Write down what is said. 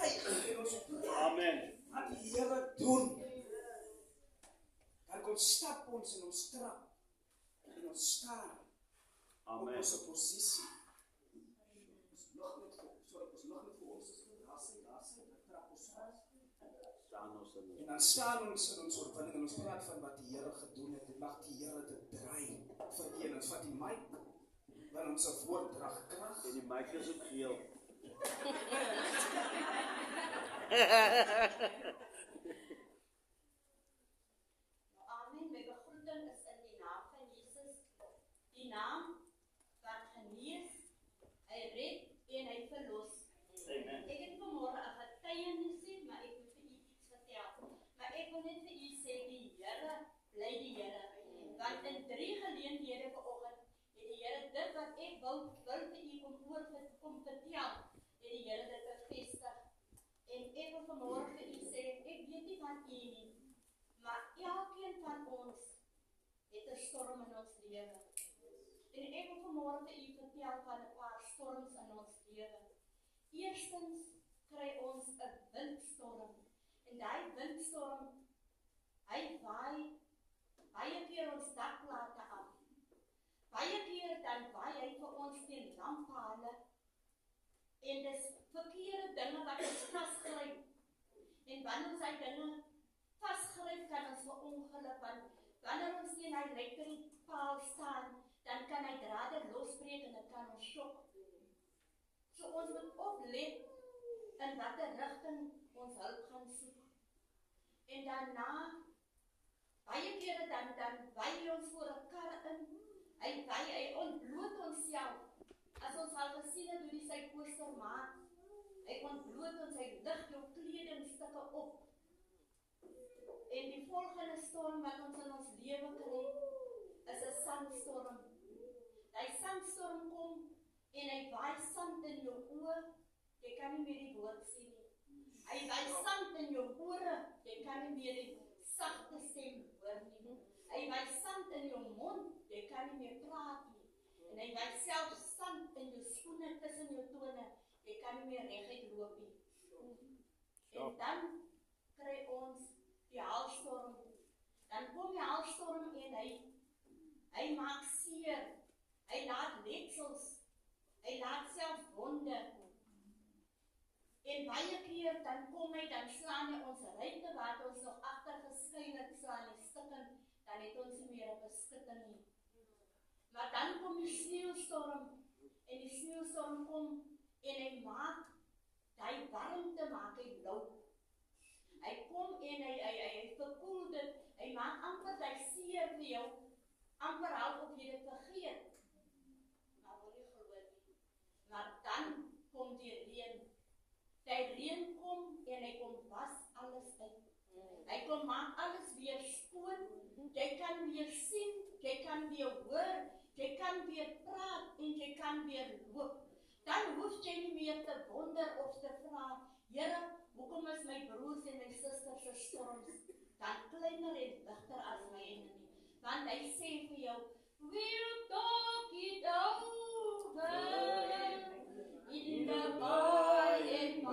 vyg en ons praat. Amen. Wat die Here doen. Dan kom stap ons en ons trap. En ons staan. Amen. Op ons posisie. Ons lig net vir ons. Daar sê, dan trap ons af. En dan staan ons in ons oorwinning en ons praat van wat die Here gedoen het. En mag die Here dit draai vir een. Ons vat die mic, want ons woord dra krag. En die mic is ook geel. Amen. My begroeting is in die naam van Jesus. Die naam wat genees, hy red en hy verlos. Amen. Ek het vanmôre 'n getuienis sê, maar ek moet vir u iets vertel. Maar ek wil net vir u sê, die Here bly die Here. Want in 3 geleenthede vanoggend het die Here dit wat ek wil vir u kom vertel, het die Here dit bevestig. En ek wil vanmôre vir u sê, ek weet nie van u nie, maar elkeen van ons het 'n storm in ons lewe. En ek wil vanmôre vir u vertel van 'n paar storms in ons lewe. Eerstens kry ons 'n windstorm. En daai windstorm, hy waai baie keer ons dakplate af. Baie keer dan waai hy vir ons teen lamppale. En dis verkeerde dinge wat ons vasgryp. En wanneer ons hy dinge vasgryp, kan ons verongeluk, want wanneer ons teen hy elektriekpaal staan, dan kan hy drade losbreek en dit kan ons skok. So ons moet oplet in watter rigting ons hulp gaan soek. En daarna, baie kere dan wy ons voor 'n kar in. Hy ontbloot onsself. As ons al gesien het hoe die Suidooster maak, hy ontbloot ons, hy lig jou kledingstukke op. En die volgende storm wat ons in ons lewe kry, is 'n sandstorm. Die sandstorm kom en hy waai sand in jou oë, jy kan nie meer die woord sien nie. Hy waai sand in jou ore, jy kan nie meer die sagte stem hoor nie. Hy waai sand in jou mond, jy kan nie meer praat nie. En hy waai self sand in jou skoene tussen jou tone, jy kan nie meer reguit loop nie. En dan kry ons die haalstorm. Dan kom die haalstorm en hy maak seer. Hy laat letsels. Hy laat self wonde. En baie keer dan kom hy, dan slaan hy ons ruimte wat ons nog agter geskuil het, slaan hy stukkend, dan het ons nie meer 'n beskutting nie. Maar dan kom die sneeustorm, en die sneeustorm kom, en hy maak, die warmte maak hy blou. Hy kom en hy verkoel dit, hy maak amper die seer vir jou, amper half of jy dit vergeet. Maar wil nie glo nie. Maar dan kom die reën. Die reën kom en hy kom was alles uit. Hy kom maak alles weer skoon. Jy kan weer sien, jy kan weer hoor, jy kan weer praat en jy kan weer loop. Dan hoef jy nie meer te wonder of te vra, Here, hoekom is my broers en my susters se storms dan kleiner en ligter as myne nie? Want hy sê vir jou, we'll talk it over in the by and